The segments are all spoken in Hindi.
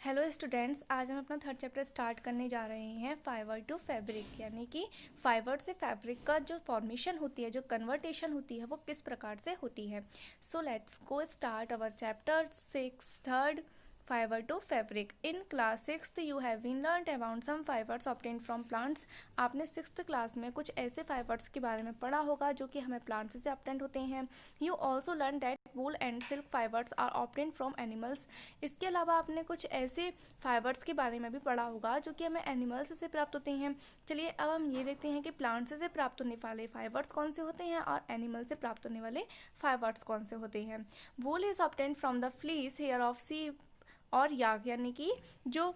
हेलो स्टूडेंट्स, आज हम अपना थर्ड चैप्टर स्टार्ट करने जा रहे हैं फाइबर टू फैब्रिक, यानी कि फाइबर से फैब्रिक का जो फॉर्मेशन होती है, जो कन्वर्टेशन होती है, वो किस प्रकार से होती है। So let's go start our chapter 6 third fibre to fabric. In class 6 you have been learned about some fibres obtained from plants. आपने 6th क्लास में कुछ ऐसे फाइबर्स के बारे में पढ़ा होगा जो कि हमें प्लांट्स से ऑब्टेन्ड होते हैं। You also learn that wool and silk fibres are obtained from animals. इसके अलावा आपने कुछ ऐसे फाइबर्स के बारे में भी पढ़ा होगा जो कि हमें एनिमल्स से प्राप्त होते हैं। चलिए अब हम ये देखते हैं कि प्लांट्स से प्राप्त होने वाले फाइबर्स कौन से होते हैं और एनिमल से प्राप्त होने वाले फाइबर्स कौन से होते हैं। Wool is obtained from the fleece hair of sheep और याक, यानी कि जो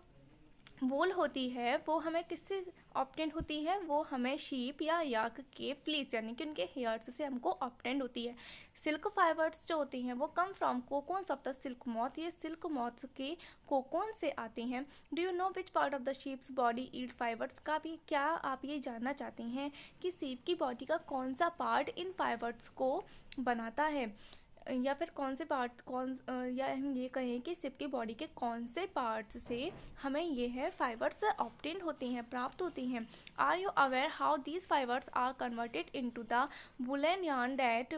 वूल होती है वो हमें किससे ऑब्टेंड होती है, वो हमें शीप या याक के फ्लीस यानी कि उनके हेयर्स से हमको ऑब्टेंड होती है। सिल्क फाइबर्स जो होती हैं वो come from cocoons of the silk moth, ये सिल्क मॉथ के कोकोन से आते हैं। Do you know which part of the sheep's body it fibres का भी, क्या आप ये जानना चाहते हैं कि शीप की बॉडी का कौन सा पार्ट इन फाइबर्स को बनाता है, या फिर कौन से पार्ट या हम ये कहें कि सिप की बॉडी के कौन से पार्ट्स से हमें ये है फाइबर्स ऑब्टेन होते हैं, प्राप्त होती हैं। Are you aware how these fibres are converted into the woollen yarn that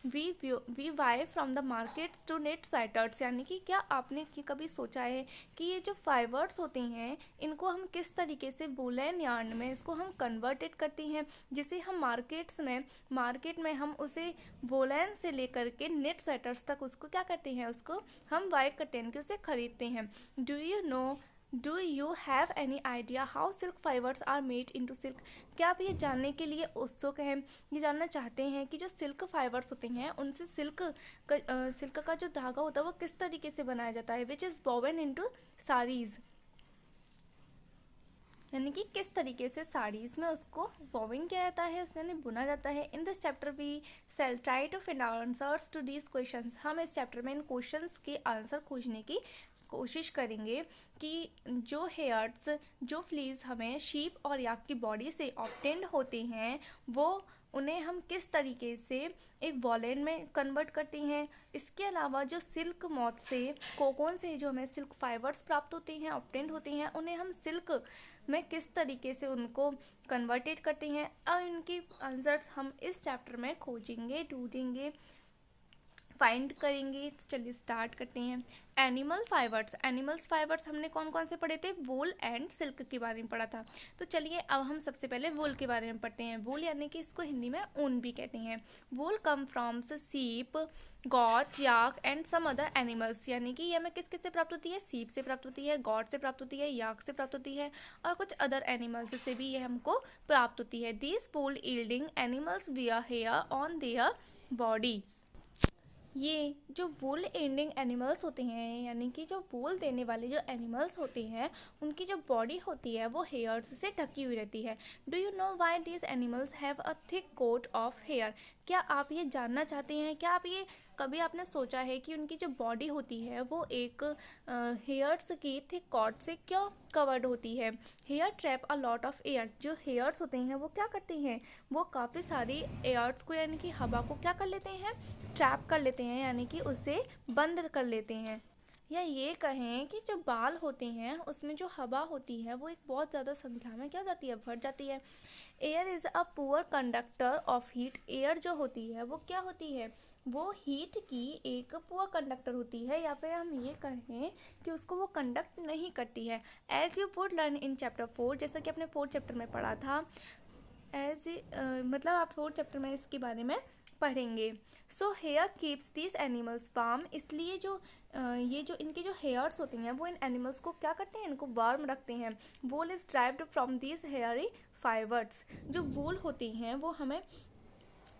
we buy from the market to knit sweaters, यानी कि क्या आपने कभी सोचा है कि ये जो फाइबर्स होते हैं इनको हम किस तरीके से वुलन yarn में इसको हम कन्वर्टेड करते हैं, जिसे हम मार्केट में हम उसे वोलन से लेकर के नेट स्वेटर्स तक उसको क्या करते हैं, उसको हम बाय करते हैं, उसे खरीदते हैं। Do you have any idea how silk fibres are made into silk. क्या आप ये जानने के लिए उत्सुक हैं, ये जानना चाहते हैं कि जो सिल्क फाइबर्स होते हैं उनसे सिल्क का जो धागा होता है वो किस तरीके से बनाया जाता है, which is woven into saris, यानी कि किस तरीके से साड़ीज़ में उसको वोविंग किया जाता है, उससे बुना जाता है। In this chapter we shall try to find answers to these questions. हम इस चैप्टर में इन क्वेश्चंस के आंसर खोजने की कोशिश करेंगे कि जो फ्लीज हमें शीप और याक की बॉडी से ऑब्टेन्ड होते हैं वो उन्हें हम किस तरीके से एक वॉलेन में कन्वर्ट करते हैं। इसके अलावा जो सिल्क मॉथ से कोकोन से जो हमें सिल्क फाइबर्स प्राप्त होते हैं, ऑब्टेन्ड होते हैं, उन्हें हम सिल्क में किस तरीके से उनको कन्वर्टेड करते हैं, और इनके आंसर्स हम इस चैप्टर में खोजेंगे, ढूंढेंगे, फाइंड करेंगे। चलिए स्टार्ट करते हैं। एनिमल्स फाइबर्स हमने कौन कौन से पढ़े थे, वूल एंड सिल्क के बारे में पढ़ा था। तो चलिए अब हम सबसे पहले वूल के बारे में पढ़ते हैं। वूल यानी कि इसको हिंदी में ऊन भी कहते हैं। Wool come from sheep, goat, yak and some other animals, यानी कि ये हमें किस किस से प्राप्त होती है, सीप से प्राप्त होती है, गॉट से प्राप्त होती है, याक से प्राप्त होती है, और कुछ अदर एनिमल्स से भी ये हमको प्राप्त होती है। These wool yielding animals wear hair on their body. ये जो वूल एंडिंग एनिमल्स होते हैं, यानी कि जो वूल देने वाले जो एनिमल्स होते हैं उनकी जो बॉडी होती है वो हेयर्स से ढकी हुई रहती है। Do you know why these animals have a thick coat of hair. क्या आप ये जानना चाहते हैं, क्या आप ये कभी आपने सोचा है कि उनकी जो बॉडी होती है वो एक हेयर्स की थिक कॉट से क्यों कवर्ड होती है। Hair trap a lot of air, जो हेयर्स होते हैं वो क्या करते हैं, वो काफ़ी सारी एयर्स को यानी कि हवा को क्या कर लेते हैं, ट्रैप कर लेते हैं, यानी कि उसे बंद कर लेते हैं। या ये कहें कि जो बाल होते हैं उसमें जो हवा होती है वो एक बहुत ज़्यादा संख्या में क्या हो जाती है, भर जाती है। Air is a poor conductor of heat, air जो होती है वो क्या होती है, वो हीट की एक पुअर कंडक्टर होती है, या फिर हम ये कहें कि उसको वो कंडक्ट नहीं करती है। As you would learn in chapter 4, जैसा कि आपने 4th चैप्टर में पढ़ा था, मतलब आप 4th चैप्टर में इसके बारे में पढ़ेंगे। So here keeps these animals warm, इसलिए ये जो इनके जो हेयर्स होते हैं वो इन एनिमल्स को क्या करते हैं, इनको वार्म रखते हैं। Wool is derived from these hairy fibres, जो वूल होती हैं वो हमें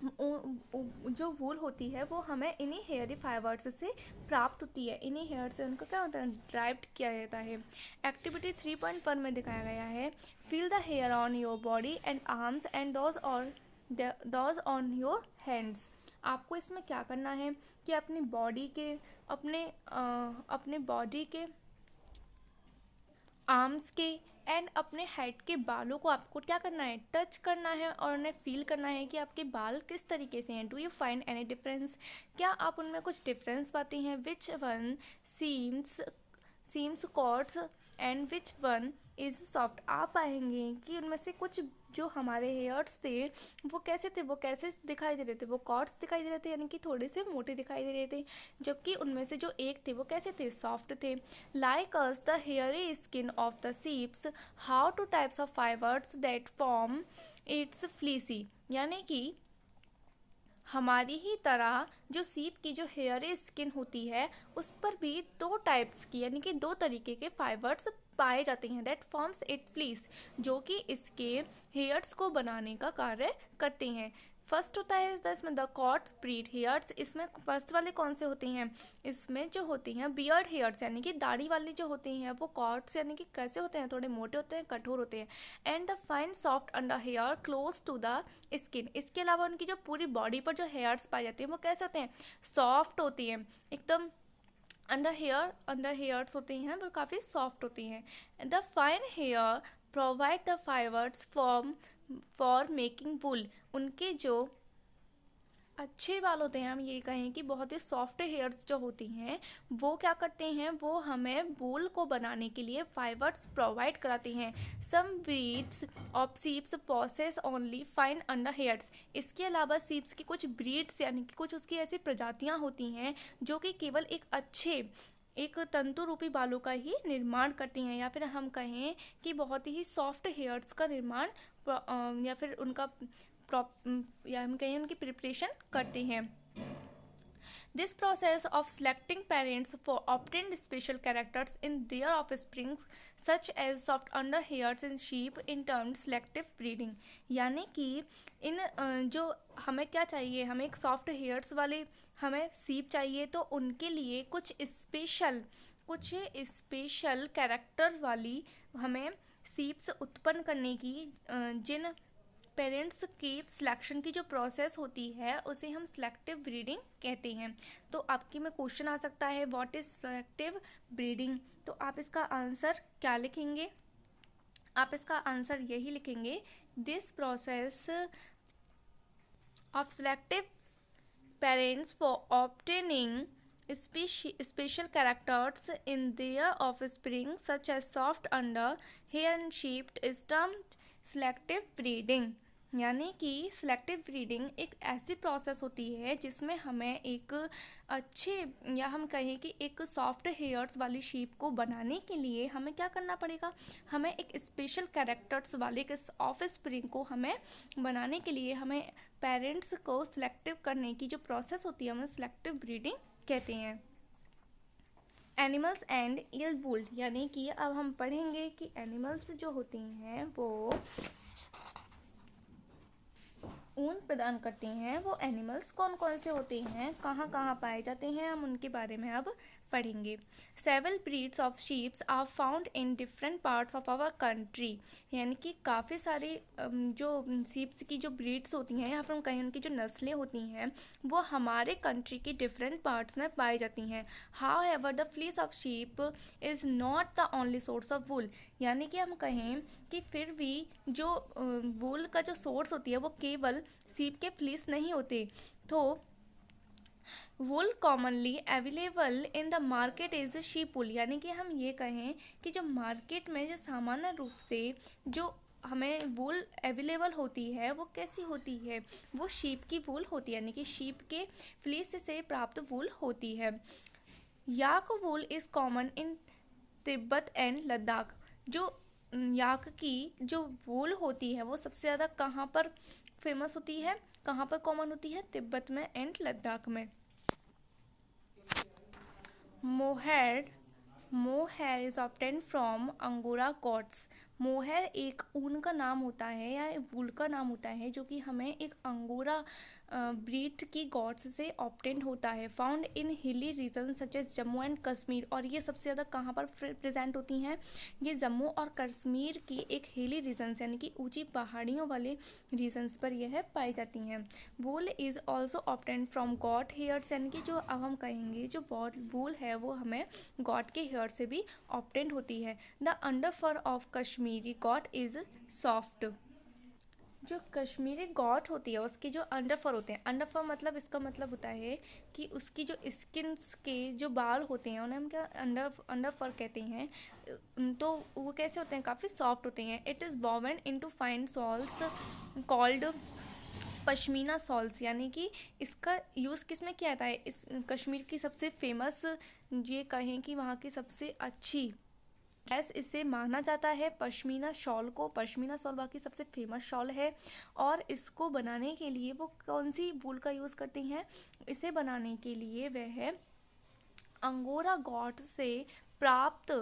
जो वूल होती है वो हमें इन्हीं हेयरी फाइबर्स से प्राप्त होती है, इन्हीं हेयर से उनको क्या होता है, ड्राइव्ड किया जाता है। एक्टिविटी 3.1 में दिखाया गया है, feel the hair on your body and arms and those on your hands. आपको इसमें क्या करना है कि अपनी बॉडी के अपने बॉडी के आर्म्स के एंड अपने हेड के बालों को आपको क्या करना है, टच करना है, और उन्हें फील करना है कि आपके बाल किस तरीके से हैं। Do you find any difference, क्या आप उनमें कुछ डिफरेंस पाते हैं। Which one seems coarse and which one is soft. आप पाएंगे कि उनमें से कुछ जो हमारे हेयर्स थे वो कैसे थे, वो कैसे दिखाई दे रहे थे, वो कॉर्ड्स दिखाई दे रहे थे यानी कि थोड़े से मोटे दिखाई दे रहे थे, जबकि उनमें से जो एक थे वो कैसे थे, सॉफ्ट थे। Like us the hairy skin of the sheeps, how two types of fibres that form its fleecy. यानी कि हमारी ही तरह जो सीप की जो हेयरी स्किन होती है उस पर भी दो टाइप्स की यानी कि दो तरीके के फाइबर्स पाए जाते हैं, दैट फॉर्म्स इट फ्लीस, जो कि इसके हेयर्स को बनाने का कार्य करते हैं। फर्स्ट होता है इसमें द कॉर्ड्स ब्रीड हेयर्स। इसमें फर्स्ट वाले कौन से होते हैं, इसमें जो होती हैं बियर्ड हेयर्स यानी कि दाढ़ी वाले जो होते हैं वो कॉर्ड्स यानी कि कैसे होते हैं, थोड़े मोटे होते हैं, कठोर होते हैं। And the fine soft under hair close to the skin. इसके अलावा उनकी जो पूरी बॉडी पर जो हेयर्स पाए जाते हैं वो कैसे होते हैं, सॉफ्ट होती हैं एकदम। अंडर हेयर्स होती हैं वो काफ़ी सॉफ्ट होती हैं। The fine hair provide the fibres for making wool. उनके जो अच्छे बाल होते हैं, हम ये कहें कि बहुत ही सॉफ्ट हेयर्स जो होती हैं वो क्या करते हैं, वो हमें वूल को बनाने के लिए फाइबर्स प्रोवाइड कराती हैं। Some breeds of sheeps possess only fine under hairs. इसके अलावा सीप्स की कुछ ब्रीड्स यानी कि कुछ उसकी ऐसी प्रजातियां होती हैं जो कि केवल एक तंतु रूपी बालों का ही निर्माण करती हैं, या फिर हम कहें कि बहुत ही सॉफ्ट हेयर्स का निर्माण या फिर उनका या हम कहें उनकी प्रिपरेशन करते हैं। This process of selecting parents for obtained special characters in their offspring such as soft under hairs in sheep in termed selective breeding। यानी कि जो हमें क्या चाहिए, हमें एक सॉफ्ट हेयर्स वाले हमें सीप चाहिए, तो उनके लिए कुछ स्पेशल कैरेक्टर वाली हमें सीप्स उत्पन्न करने की जिन पेरेंट्स की सिलेक्शन की जो प्रोसेस होती है उसे हम सिलेक्टिव ब्रीडिंग कहते हैं। तो आपकी में क्वेश्चन आ सकता है व्हाट इज सिलेक्टिव ब्रीडिंग, तो आप इसका आंसर क्या लिखेंगे, आप इसका आंसर यही लिखेंगे, this process of selective parents for obtaining special characters in their offspring such as soft under hair and sheep is termed selective breeding। यानी कि सिलेक्टिव ब्रीडिंग एक ऐसी प्रोसेस होती है जिसमें हमें एक अच्छे या हम कहें कि एक सॉफ्ट हेयर्स वाली शीप को बनाने के लिए हमें क्या करना पड़ेगा, हमें एक स्पेशल कैरेक्टर्स वाले के ऑफस्प्रिंग को हमें बनाने के लिए हमें पेरेंट्स को सिलेक्टिव करने की जो प्रोसेस होती है हमें सिलेक्टिव ब्रीडिंग कहते हैं। एनिमल्स एंड इल वूल, यानी कि अब हम पढ़ेंगे कि एनिमल्स जो होते हैं वो ऊन प्रदान करते हैं, वो एनिमल्स कौन कौन से होते हैं, कहाँ कहाँ पाए जाते हैं, हम उनके बारे में अब पढ़ेंगे। Several breeds of sheeps are found in different parts of our country. यानी कि काफ़ी सारी जो शीप्स की जो ब्रीड्स होती हैं या फिर हम कहें उनकी जो नस्लें होती हैं वो हमारे कंट्री की डिफरेंट पार्ट्स में पाई जाती हैं। How ever the fleece of sheep is not the only source of wool. यानी कि हम कहें कि फिर भी जो वूल का जो सोर्स होती है वो केवल सीप के फ्लीस नहीं होते। तो wool commonly available in the market is sheep wool. यानी कि हम ये कहें कि जो मार्केट में जो सामान्य रूप से जो हमें वूल अवेलेबल होती है वो कैसी होती है, वो शीप की वूल होती है, यानी कि शीप के फ्लीस से प्राप्त वूल होती है। Yak wool is common in Tibet and Ladakh. जो याक की जो वूल होती है वो सबसे ज़्यादा कहाँ पर फेमस होती है, कहाँ पर कॉमन होती है, तिब्बत में एंड लद्दाख में। Mohair is obtain from angora gots. Mohair एक ऊन का नाम होता है या वूल का नाम होता है जो कि हमें एक अंगोरा ब्रीड की गॉट्स से ऑब्टेन होता है, found in hilly region such as Jammu and Kashmir. और ये सबसे ज़्यादा कहाँ पर प्रेजेंट होती हैं, ये जम्मू और कश्मीर की एक हिली रीजन्स यानी कि ऊंची पहाड़ियों वाले रीजन्स पर यह पाई जाती हैं। Wool is also obtain from got hairs, यानी कि जो अब हम कहेंगे जो वूल है वो हमें गॉट के हेयर से भी ऑब्टेन होती है। The under fur of Kashmiri goat is soft. जो कश्मीरी गॉट होती है उसके जो अंडर फर होते हैं, अंडर फर मतलब इसका मतलब होता है कि उसकी जो स्किन्स के जो बाल होते हैं उन्हें हम क्या अंडर अंडर फर कहते हैं। तो वो कैसे होते हैं, काफ़ी सॉफ्ट होते हैं। It is woven into fine souls called pashmina souls, यानी कि इसका यूज़ किस में किया जाता है, इस कश्मीर की सबसे फेमस, ये कहें कि वहाँ की सबसे अच्छी ड्रेस इसे माना जाता है पश्मीना शॉल को। पश्मीना शॉल बाकी सबसे फेमस शॉल है। और इसको बनाने के लिए वो कौन सी वूल का यूज़ करती हैं, इसे बनाने के लिए वह अंगोरा गॉट से प्राप्त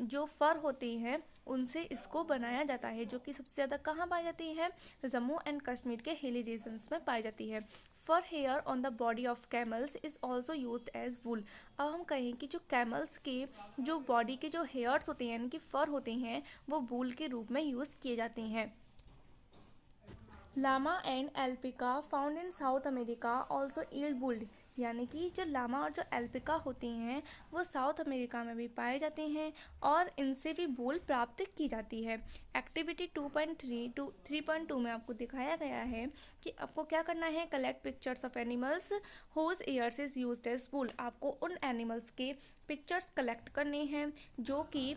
जो फर होती हैं उनसे इसको बनाया जाता है, जो कि सबसे ज़्यादा कहाँ पाई जाती है, जम्मू एंड कश्मीर के हिली रीजन्स में पाई जाती है। Fur hair on the body of camels is also use as wool. अब हम कहें कि जो कैमल्स के जो बॉडी के जो हेयर्स होते हैं यानी कि फर होते हैं वो वूल के रूप में यूज़ किए जाते हैं। Llama and alpaca found in South America also yield wool, यानी कि जो लामा और जो एल्पिका होती हैं वो साउथ अमेरिका में भी पाए जाते हैं और इनसे भी वूल प्राप्त की जाती है। एक्टिविटी 2.3 टू 3.2 में आपको दिखाया गया है कि आपको क्या करना है, collect pictures of animals whose hairs is used as wool. आपको उन एनिमल्स के पिक्चर्स कलेक्ट करने हैं जो कि,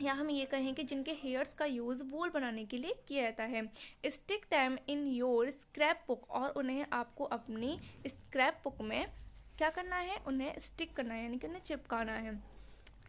या हम ये कहें कि जिनके हेयर्स का यूज़ वूल बनाने के लिए किया जाता है। Stick them in your scrap book, और उन्हें आपको अपनी स्क्रैप बुक में क्या करना है, उन्हें स्टिक करना है यानी कि उन्हें चिपकाना है।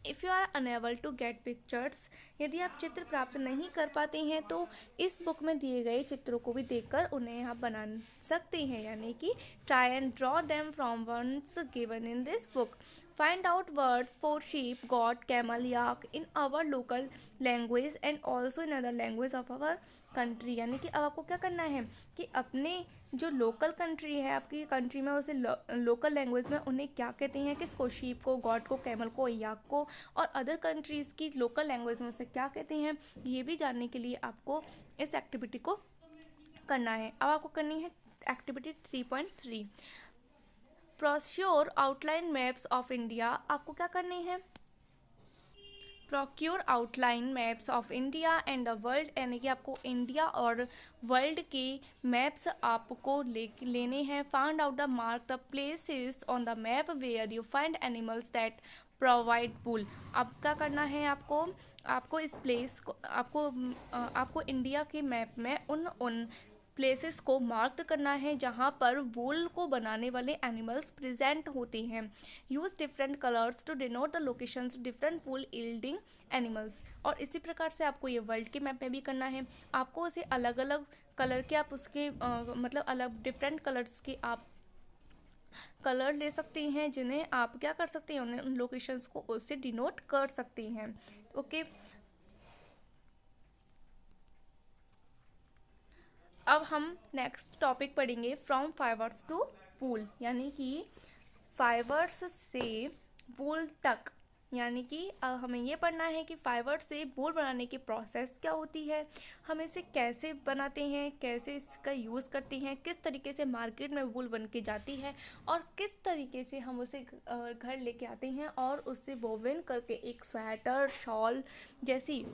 If you are unable to get pictures, यदि आप चित्र प्राप्त नहीं कर पाते हैं तो इस बुक में दिए गए चित्रों को भी देखकर उन्हें आप बना सकते हैं, यानी कि try and draw them from ones given in this book. Find out words for sheep goat camel yak in our local language and also in other language of our country, यानी कि अब आपको क्या करना है कि अपने जो लोकल कंट्री है आपकी कंट्री में उसे लोकल लैंग्वेज में उन्हें क्या कहते हैं, किसको, शीप को, गॉड को, कैमल को, याक को, और अदर कंट्रीज़ की लोकल लैंग्वेज में उसे क्या कहते हैं, ये भी जानने के लिए आपको इस एक्टिविटी को करना है। अब आपको करनी है activity 3.3 procure outline maps of India. आपको क्या करनी है, procure outline maps of India and the world, यानी कि आपको इंडिया और वर्ल्ड के मैप्स आपको लेने हैं। Find out the mark the places on the map where you find animals that provide wool. अब क्या करना है आपको, आपको इस प्लेस को आपको इंडिया के मैप में उन प्लेसेस को मार्क करना है जहाँ पर वूल को बनाने वाले एनिमल्स प्रेजेंट होते हैं। Use different colours to denote the locations different wool yielding animals. और इसी प्रकार से आपको ये वर्ल्ड के मैप में भी करना है। आपको उसे अलग अलग कलर के आप उसके मतलब अलग डिफरेंट कलर्स के आप कलर ले सकते हैं जिन्हें आप क्या कर सकते हैं, उन लोकेशंस को उससे डिनोट कर सकते हैं। ओके, अब हम नेक्स्ट टॉपिक पढ़ेंगे फ्रॉम फाइबर्स टू वूल, यानी कि फाइबर्स से वूल तक, यानी कि हमें ये पढ़ना है कि फाइबर से वूल बनाने की प्रोसेस क्या होती है, हम इसे कैसे बनाते हैं, कैसे इसका यूज़ करते हैं, किस तरीके से मार्केट में वूल बन के जाती है और किस तरीके से हम उसे घर लेके आते हैं और उससे वोवन करके एक स्वेटर, शॉल जैसी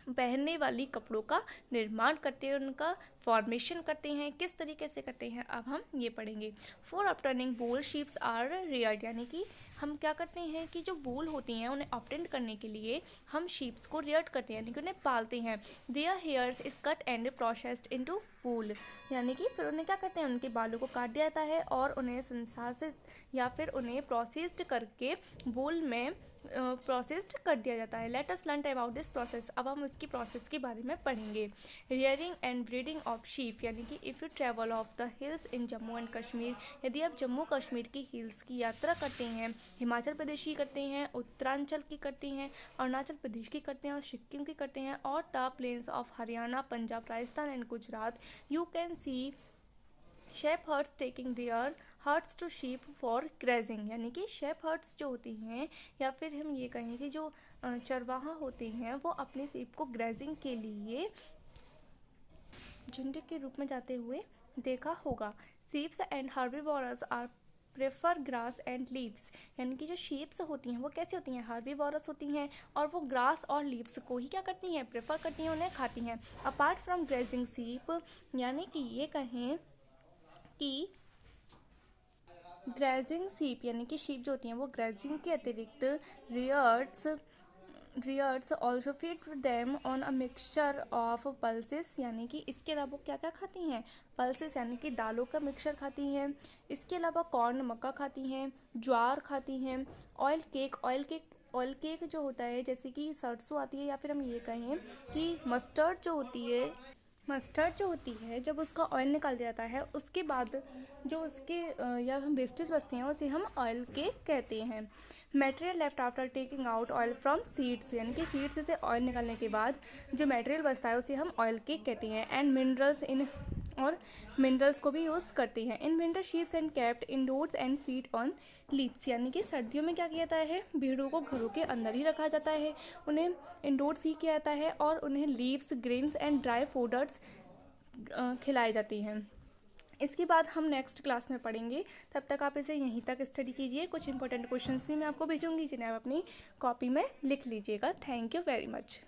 पहनने वाली कपड़ों का निर्माण करते हैं, उनका फॉर्मेशन करते हैं, किस तरीके से करते हैं अब हम ये पढ़ेंगे। For obtaining wool sheeps are reared, यानी कि हम क्या करते हैं कि जो वूल होती हैं उन्हें ऑब्टेन करने के लिए हम शीप्स को रेयर्ड करते हैं, यानी कि उन्हें पालते हैं। Their hairs is cut and processed into wool, यानी कि फिर उन्हें क्या करते हैं, उनके बालों को काट दिया जाता है और उन्हें संसाधित या फिर उन्हें प्रोसेस्ड करके वूल में प्रोसेस्ड कर दिया जाता है। Let us learn about this process. अब हम इसकी प्रोसेस के बारे में पढ़ेंगे। Rearing and breeding of sheep, यानी कि if you travel of the hills in Jammu and Kashmir, यदि आप जम्मू कश्मीर की हिल्स की यात्रा करते हैं, हिमाचल प्रदेश की करते हैं, उत्तरांचल की करते हैं, अरुणाचल प्रदेश की करते हैं और सिक्किम की करते हैं, और the plains of Haryana, Punjab, Rajasthan and Gujarat, you can see shepherds taking their herds to sheep for grazing, यानी कि शेप हर्ट्स जो होती हैं या फिर हम ये कहें कि जो चरवाहा होते हैं वो अपने शीप को ग्रेजिंग के लिए झुंड के रूप में जाते हुए देखा होगा। Sheeps and herbivores are prefer grass and leaves, यानी कि जो शीप्स होती हैं वो कैसी होती हैं, हर्बीवोरस होती हैं और वो ग्रास और लीव्स को ही क्या करती हैं, प्रेफर करती हैं, उन्हें खाती हैं। अपार्ट फ्रॉम ग्रेजिंग शीप, यानी कि ये कहें कि ग्रेजिंग शीप यानी कि शीप जो होती हैं वो ग्रेजिंग के अतिरिक्त rearers also feed them on a mixture of pulses, यानी कि इसके अलावा वो क्या क्या खाती हैं, पल्सेस यानी कि दालों का मिक्सचर खाती हैं। इसके अलावा कॉर्न मक्का खाती हैं, ज्वार खाती हैं। ऑयल केक जो होता है जैसे कि सरसों आती है, या फिर हम ये कहें कि मस्टर्ड जो होती है जब उसका ऑयल निकाल दिया जाता है उसके बाद जो उसके या हम वेस्टेज बचते हैं उसे हम ऑयल केक कहते हैं। Material left after taking out oil from seeds, यानी कि सीड्स से ऑयल निकालने के बाद जो मटेरियल बचता है उसे हम ऑयल केक कहते हैं। एंड मिनरल्स को भी यूज़ करती हैं। In winter sheeps and kept indoors and feed on leaves, यानी कि सर्दियों में क्या किया जाता है, भेड़ों को घरों के अंदर ही रखा जाता है, उन्हें इंडोर्स ही किया जाता है और उन्हें leaves, grains and dry fodders खिलाई जाती हैं। इसके बाद हम नेक्स्ट क्लास में पढ़ेंगे, तब तक आप इसे यहीं तक स्टडी कीजिए। कुछ इंपॉर्टेंट क्वेश्चंस भी मैं आपको भेजूंगी जिन्हें आप अपनी कॉपी में लिख लीजिएगा। Thank you very much.